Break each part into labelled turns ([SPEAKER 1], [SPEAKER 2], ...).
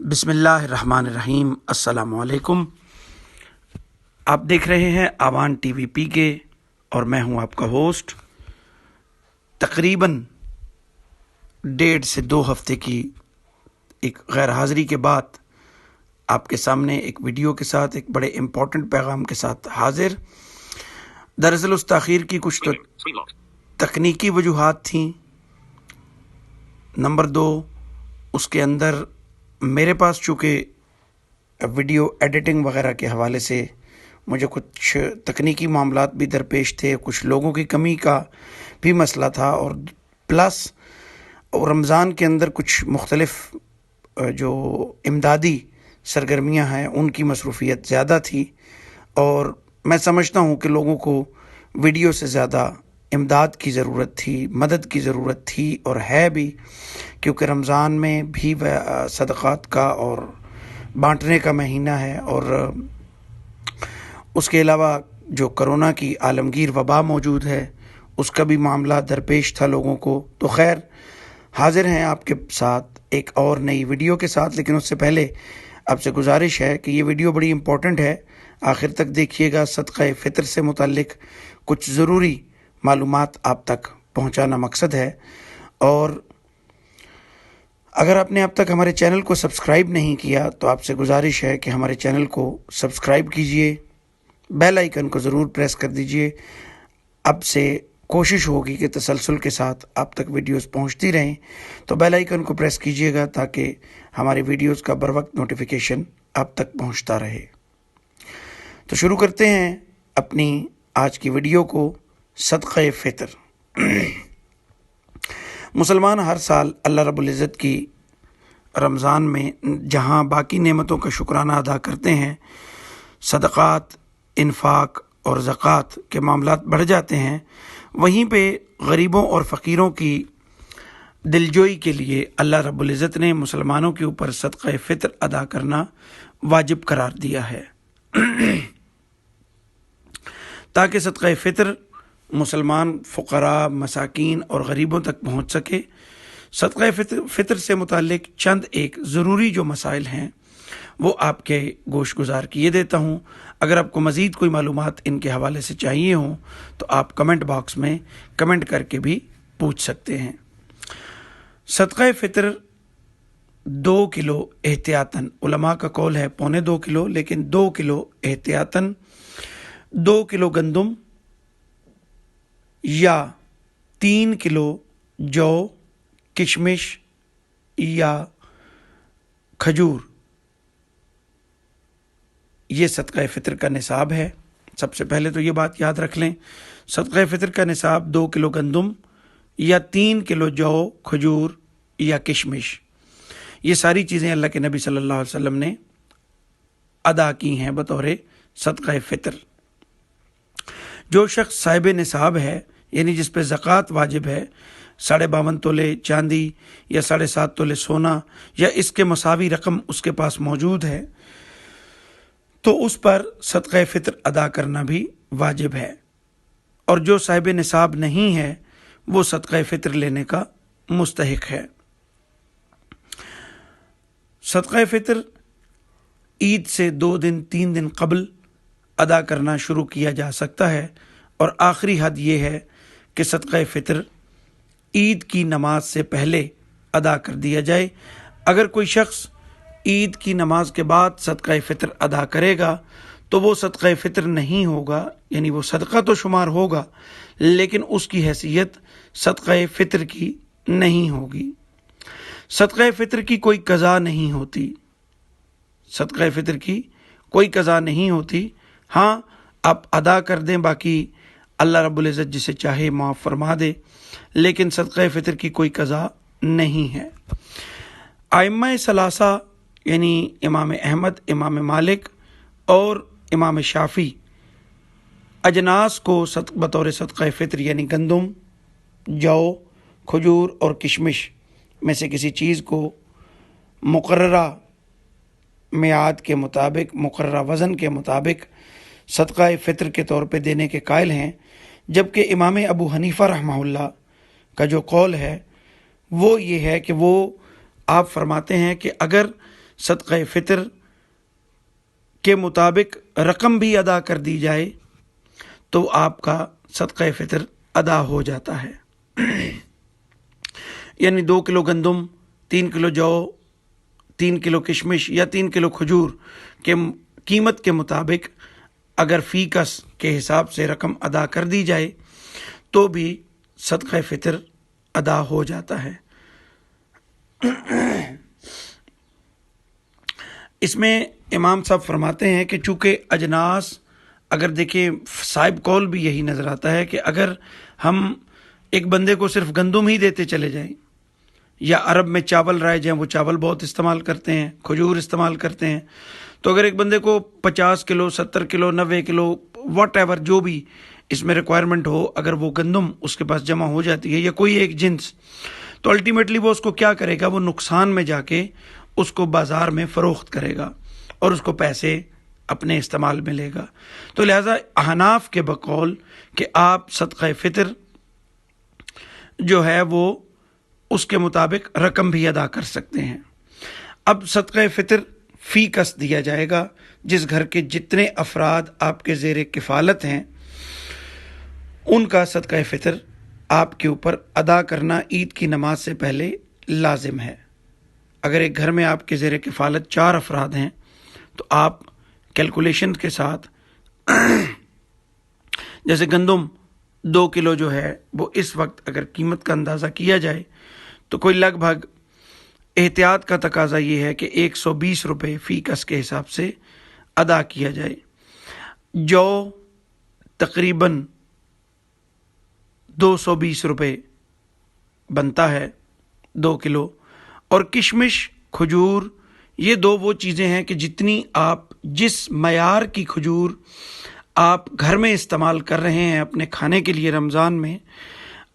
[SPEAKER 1] بسم اللہ الرحمن الرحیم۔ السلام علیکم۔ آپ دیکھ رہے ہیں آوان ٹی وی پی کے اور میں ہوں آپ کا ہوسٹ۔ تقریباً 1.5 سے 2 ہفتے کی ایک غیر حاضری کے بعد آپ کے سامنے ایک ویڈیو کے ساتھ ایک بڑے امپورٹنٹ پیغام کے ساتھ حاضر۔ دراصل اس تاخیر کی کچھ تکنیکی وجوہات تھیں۔ نمبر 2، اس کے اندر میرے پاس چونکہ ویڈیو ایڈیٹنگ وغیرہ کے حوالے سے مجھے کچھ تکنیکی معاملات بھی درپیش تھے، کچھ لوگوں کی کمی کا بھی مسئلہ تھا، اور پلس رمضان کے اندر کچھ مختلف جو امدادی سرگرمیاں ہیں ان کی مصروفیت زیادہ تھی، اور میں سمجھتا ہوں کہ لوگوں کو ویڈیو سے زیادہ امداد کی ضرورت تھی، مدد کی ضرورت تھی، اور ہے بھی، کیونکہ رمضان میں بھی صدقات کا اور بانٹنے کا مہینہ ہے، اور اس کے علاوہ جو کرونا کی عالمگیر وبا موجود ہے اس کا بھی معاملہ درپیش تھا لوگوں کو۔ تو خیر، حاضر ہیں آپ کے ساتھ ایک اور نئی ویڈیو کے ساتھ، لیکن اس سے پہلے آپ سے گزارش ہے کہ یہ ویڈیو بڑی امپورٹنٹ ہے، آخر تک دیکھیے گا۔ صدقہ فطر سے متعلق کچھ ضروری معلومات آپ تک پہنچانا مقصد ہے، اور اگر آپ نے اب تک ہمارے چینل کو سبسکرائب نہیں کیا تو آپ سے گزارش ہے کہ ہمارے چینل کو سبسکرائب کیجئے، بیل آئیکن کو ضرور پریس کر دیجئے۔ اب سے کوشش ہوگی کہ تسلسل کے ساتھ آپ تک ویڈیوز پہنچتی رہیں، تو بیل آئیکن کو پریس کیجئے گا تاکہ ہماری ویڈیوز کا بر وقت نوٹیفیکیشن آپ تک پہنچتا رہے۔ تو شروع کرتے ہیں اپنی آج کی ویڈیو کو۔ صدقہ فطر۔ مسلمان ہر سال اللہ رب العزت کی رمضان میں جہاں باقی نعمتوں کا شکرانہ ادا کرتے ہیں، صدقات، انفاق اور زکوٰۃ کے معاملات بڑھ جاتے ہیں، وہیں پہ غریبوں اور فقیروں کی دلجوئی کے لیے اللہ رب العزت نے مسلمانوں کے اوپر صدقہ فطر ادا کرنا واجب قرار دیا ہے، تاکہ صدقہ فطر مسلمان فقراء، مساکین اور غریبوں تک پہنچ سکے۔ صدقہ فطر سے متعلق چند ایک ضروری جو مسائل ہیں وہ آپ کے گوش گزار کیے دیتا ہوں۔ اگر آپ کو مزید کوئی معلومات ان کے حوالے سے چاہیے ہوں تو آپ کمنٹ باکس میں کمنٹ کر کے بھی پوچھ سکتے ہیں۔ صدقہ فطر 2 کلو احتیاطاً، علماء کا قول ہے 2.25 کلو، لیکن 2 کلو احتیاطاً 2 کلو گندم یا 3 کلو جو، کشمش یا کھجور، یہ صدقہ فطر کا نصاب ہے۔ سب سے پہلے تو یہ بات یاد رکھ لیں، صدقہ فطر کا نصاب 2 کلو گندم یا 3 کلو جو، کھجور یا کشمش، یہ ساری چیزیں اللہ کے نبی صلی اللہ علیہ وسلم نے ادا کی ہیں بطور صدقہ فطر۔ جو شخص صاحب نصاب ہے، یعنی جس پہ زکوٰۃ واجب ہے، 52.5 تولے چاندی یا 7.5 تولے سونا یا اس کے مساوی رقم اس کے پاس موجود ہے، تو اس پر صدقہ فطر ادا کرنا بھی واجب ہے، اور جو صاحب نصاب نہیں ہے وہ صدقہ فطر لینے کا مستحق ہے۔ صدقہ فطر عید سے 2 دن 3 دن قبل ادا کرنا شروع کیا جا سکتا ہے، اور آخری حد یہ ہے کہ صدقہ فطر عید کی نماز سے پہلے ادا کر دیا جائے۔ اگر کوئی شخص عید کی نماز کے بعد صدقہ فطر ادا کرے گا تو وہ صدقہ فطر نہیں ہوگا، یعنی وہ صدقہ تو شمار ہوگا لیکن اس کی حیثیت صدقہ فطر کی نہیں ہوگی۔ صدقہ فطر کی کوئی قضا نہیں ہوتی، صدقہ فطر کی کوئی قضا نہیں ہوتی۔ ہاں، آپ ادا کر دیں، باقی اللہ رب العزت جسے چاہے معاف فرما دے، لیکن صدقہ فطر کی کوئی قضا نہیں ہے۔ ائمہ ثلاثہ یعنی امام احمد، امام مالک اور امام شافعی اجناس کو بطور صدقہ فطر یعنی گندم، جو، کھجور اور کشمش میں سے کسی چیز کو مقررہ میعاد کے مطابق، مقررہ وزن کے مطابق صدقہ فطر کے طور پہ دینے کے قائل ہیں، جبکہ امام ابو حنیفہ رحمہ اللہ کا جو قول ہے وہ یہ ہے کہ وہ آپ فرماتے ہیں کہ اگر صدقہ فطر کے مطابق رقم بھی ادا کر دی جائے تو آپ کا صدقہ فطر ادا ہو جاتا ہے۔ یعنی 2 کلو گندم، 3 کلو جو، 3 کلو کشمش یا 3 کلو کھجور کے قیمت کے مطابق اگر فی کس کے حساب سے رقم ادا کر دی جائے تو بھی صدقہ فطر ادا ہو جاتا ہے۔ اس میں امام صاحب فرماتے ہیں کہ چونکہ اجناس، اگر دیکھیں صاحب قول بھی یہی نظر آتا ہے کہ اگر ہم ایک بندے کو صرف گندم ہی دیتے چلے جائیں، یا عرب میں چاول رائج ہیں، وہ چاول بہت استعمال کرتے ہیں، کھجور استعمال کرتے ہیں، تو اگر ایک بندے کو 50 کلو، 70 کلو، 90 کلو، واٹ ایور جو بھی اس میں ریکوائرمنٹ ہو، اگر وہ گندم اس کے پاس جمع ہو جاتی ہے یا کوئی ایک جنس، تو الٹیمیٹلی وہ اس کو کیا کرے گا، وہ نقصان میں جا کے اس کو بازار میں فروخت کرے گا اور اس کو پیسے اپنے استعمال میں لے گا۔ تو لہٰذا احناف کے بقول کہ آپ صدقہ فطر جو ہے وہ اس کے مطابق رقم بھی ادا کر سکتے ہیں۔ اب صدقہ فطر فی کس دیا جائے گا، جس گھر کے جتنے افراد آپ کے زیر کفالت ہیں ان کا صدقہ فطر آپ کے اوپر ادا کرنا عید کی نماز سے پہلے لازم ہے۔ اگر ایک گھر میں آپ کے زیر کفالت 4 افراد ہیں تو آپ کیلکولیشن کے ساتھ جیسے گندم 2 کلو جو ہے وہ اس وقت اگر قیمت کا اندازہ کیا جائے تو کوئی لگ بھگ احتیاط کا تقاضا یہ ہے کہ 120 روپے فی کس کے حساب سے ادا کیا جائے۔ جو تقریباً 220 روپے بنتا ہے 2 کلو، اور کشمش، کھجور، یہ 2 وہ چیزیں ہیں کہ جتنی آپ جس معیار کی کھجور آپ گھر میں استعمال کر رہے ہیں اپنے کھانے کے لیے رمضان میں،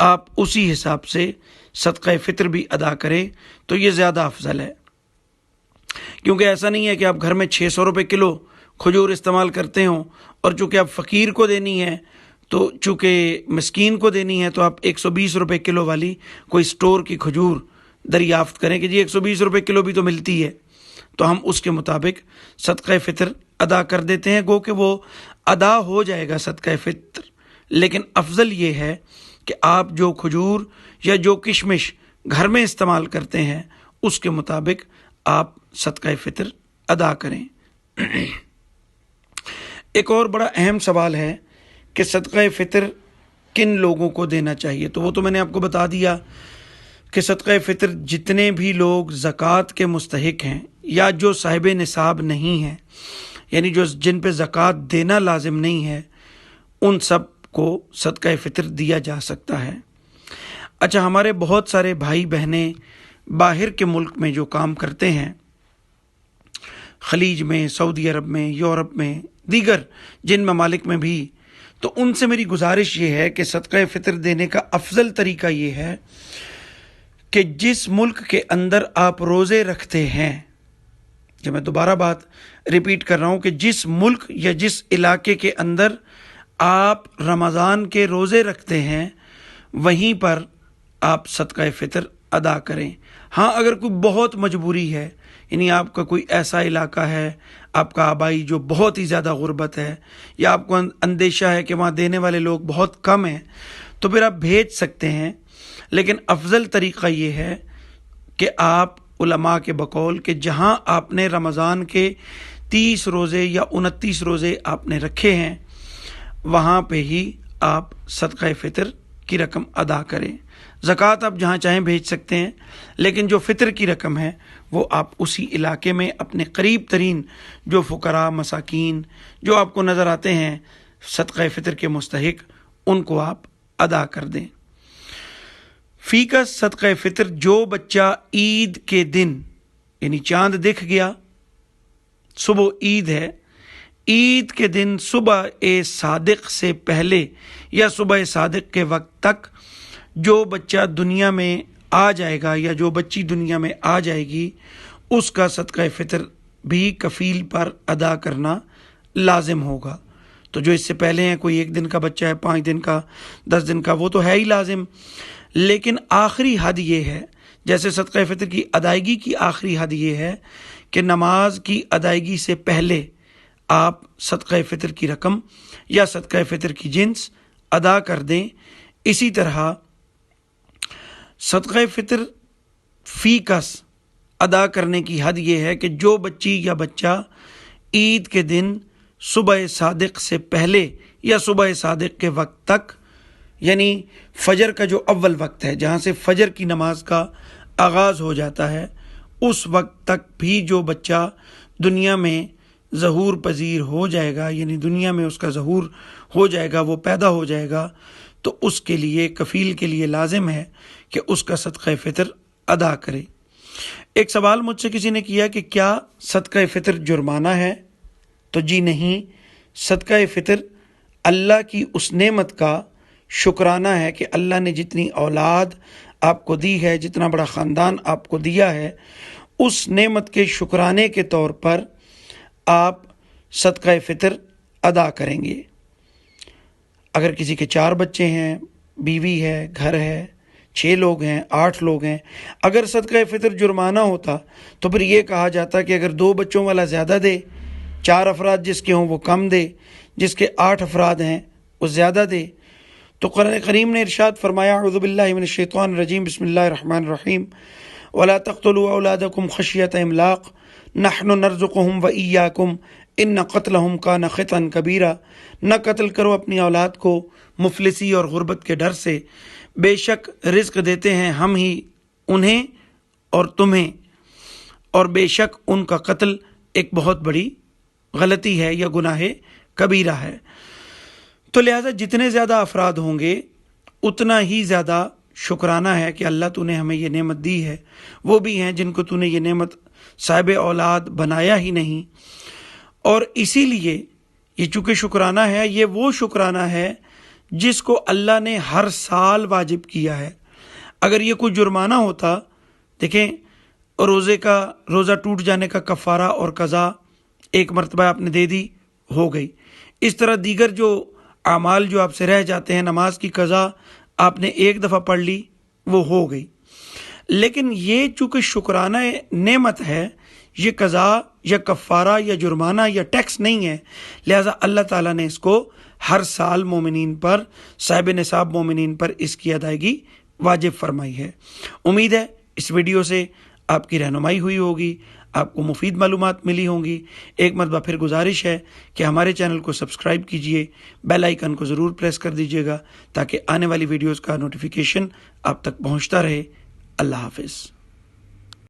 [SPEAKER 1] آپ اسی حساب سے صدقہ فطر بھی ادا کریں تو یہ زیادہ افضل ہے۔ کیونکہ ایسا نہیں ہے کہ آپ گھر میں 600 روپے کلو کھجور استعمال کرتے ہوں اور چونکہ آپ فقیر کو دینی ہے تو چونکہ مسکین کو دینی ہے تو آپ 120 روپے کلو والی کوئی سٹور کی کھجور دریافت کریں کہ جی 120 روپے کلو بھی تو ملتی ہے، تو ہم اس کے مطابق صدقہ فطر ادا کر دیتے ہیں، گو کہ وہ ادا ہو جائے گا صدقہ فطر۔ لیکن افضل یہ ہے کہ آپ جو کھجور یا جو کشمش گھر میں استعمال کرتے ہیں اس کے مطابق آپ صدقہ فطر ادا کریں۔ ایک اور بڑا اہم سوال ہے کہ صدقہ فطر کن لوگوں کو دینا چاہیے، تو وہ تو میں نے آپ کو بتا دیا کہ صدقہ فطر جتنے بھی لوگ زکوٰۃ کے مستحق ہیں یا جو صاحب نصاب نہیں ہیں، یعنی جو جن پہ زکوٰۃ دینا لازم نہیں ہے، ان سب کو صدقہ فطر دیا جا سکتا ہے۔ اچھا، ہمارے بہت سارے بھائی بہنیں باہر کے ملک میں جو کام کرتے ہیں، خلیج میں، سعودی عرب میں، یورپ میں، دیگر جن ممالک میں بھی، تو ان سے میری گزارش یہ ہے کہ صدقہ فطر دینے کا افضل طریقہ یہ ہے کہ جس ملک کے اندر آپ روزے رکھتے ہیں، جب میں دوبارہ بات ریپیٹ کر رہا ہوں کہ جس ملک یا جس علاقے کے اندر آپ رمضان کے روزے رکھتے ہیں وہیں پر آپ صدقہ فطر ادا کریں۔ ہاں، اگر کوئی بہت مجبوری ہے، یعنی آپ کا کوئی ایسا علاقہ ہے، آپ کا آبائی جو بہت ہی زیادہ غربت ہے، یا آپ کو اندیشہ ہے کہ وہاں دینے والے لوگ بہت کم ہیں، تو پھر آپ بھیج سکتے ہیں۔ لیکن افضل طریقہ یہ ہے کہ آپ علماء کے بقول کہ جہاں آپ نے رمضان کے 30 روزے یا 29 روزے آپ نے رکھے ہیں وہاں پہ ہی آپ صدقہ فطر کی رقم ادا کریں۔ زکوٰۃ آپ جہاں چاہیں بھیج سکتے ہیں، لیکن جو فطر کی رقم ہے وہ آپ اسی علاقے میں اپنے قریب ترین جو فقراء، مساکین جو آپ کو نظر آتے ہیں صدقہ فطر کے مستحق، ان کو آپ ادا کر دیں۔ فی کس صدقہ فطر جو بچہ عید کے دن، یعنی چاند دکھ گیا، صبح عید ہے، عید کے دن صبح صادق سے پہلے یا صبح صادق کے وقت تک جو بچہ دنیا میں آ جائے گا یا جو بچی دنیا میں آ جائے گی، اس کا صدقہ فطر بھی کفیل پر ادا کرنا لازم ہوگا۔ تو جو اس سے پہلے ہیں، کوئی 1 دن کا بچہ ہے، 5 دن کا، 10 دن کا، وہ تو ہے ہی لازم، لیکن آخری حد یہ ہے، جیسے صدقہ فطر کی ادائیگی کی آخری حد یہ ہے کہ نماز کی ادائیگی سے پہلے آپ صدقہ فطر کی رقم یا صدقہ فطر کی جنس ادا کر دیں۔ اسی طرح صدقہ فطر فی کس ادا کرنے کی حد یہ ہے کہ جو بچی یا بچہ عید کے دن صبح صادق سے پہلے یا صبح صادق کے وقت تک، یعنی فجر کا جو اول وقت ہے جہاں سے فجر کی نماز کا آغاز ہو جاتا ہے، اس وقت تک بھی جو بچہ دنیا میں ظہور پذیر ہو جائے گا، یعنی دنیا میں اس کا ظہور ہو جائے گا، وہ پیدا ہو جائے گا، تو اس کے لیے کفیل کے لیے لازم ہے کہ اس کا صدقہ فطر ادا کرے۔ ایک سوال مجھ سے کسی نے کیا کہ کیا صدقہ فطر جرمانہ ہے؟ تو جی نہیں، صدقہ فطر اللہ کی اس نعمت کا شکرانہ ہے کہ اللہ نے جتنی اولاد آپ کو دی ہے، جتنا بڑا خاندان آپ کو دیا ہے، اس نعمت کے شکرانے کے طور پر آپ صدقہ فطر ادا کریں گے۔ اگر کسی کے 4 بچے ہیں، بیوی ہے، گھر ہے، 6 لوگ ہیں، 8 لوگ ہیں، اگر صدقہ فطر جرمانہ ہوتا تو پھر یہ کہا جاتا کہ اگر 2 بچوں والا زیادہ دے، 4 افراد جس کے ہوں وہ کم دے، جس کے 8 افراد ہیں وہ زیادہ دے۔ تو قرآن کریم نے ارشاد فرمایا، اعوذ باللہ من الشیطان الرجیم، بسم اللہ الرحمن الرحیم، وَلَا تَقْتُلُوا أَوْلَادَكُمْ خَشْيَةَ إِمْلَاقٍ نَحْنُ نَرْزُقُهُمْ وَإِيَّاكُمْ إِنَّ قَتْلَهُمْ كَانَ خِطْئًا كَبِيرًا۔ نہ قتل کرو اپنی اولاد کو مفلسی اور غربت کے ڈر سے، بے شک رزق دیتے ہیں ہم ہی انہیں اور تمہیں، اور بے شک ان کا قتل ایک بہت بڑی غلطی ہے یا گناہ کبیرہ ہے۔ تو لہٰذا جتنے زیادہ افراد ہوں گے اتنا ہی زیادہ شکرانہ ہے کہ اللہ تو نے ہمیں یہ نعمت دی ہے۔ وہ بھی ہیں جن کو تو نے یہ نعمت صاحب اولاد بنایا ہی نہیں، اور اسی لیے یہ چونکہ شکرانہ ہے، یہ وہ شکرانہ ہے جس کو اللہ نے ہر سال واجب کیا ہے۔ اگر یہ کوئی جرمانہ ہوتا، دیکھیں روزہ ٹوٹ جانے کا کفارہ اور قضا ایک مرتبہ آپ نے دے دی، ہو گئی۔ اس طرح دیگر جو اعمال جو آپ سے رہ جاتے ہیں، نماز کی قضا آپ نے ایک دفعہ پڑھ لی، وہ ہو گئی۔ لیکن یہ چونکہ شکرانہ نعمت ہے، یہ قضا یا کفارہ یا جرمانہ یا ٹیکس نہیں ہے، لہٰذا اللہ تعالیٰ نے اس کو ہر سال مومنین پر، صاحب نصاب مومنین پر اس کی ادائیگی واجب فرمائی ہے۔ امید ہے اس ویڈیو سے آپ کی رہنمائی ہوئی ہوگی، آپ کو مفید معلومات ملی ہوں گی۔ ایک مرتبہ پھر گزارش ہے کہ ہمارے چینل کو سبسکرائب کیجئے، بیل آئیکن کو ضرور پریس کر دیجئے گا تاکہ آنے والی ویڈیوز کا نوٹیفیکیشن آپ تک پہنچتا رہے۔ اللہ حافظ۔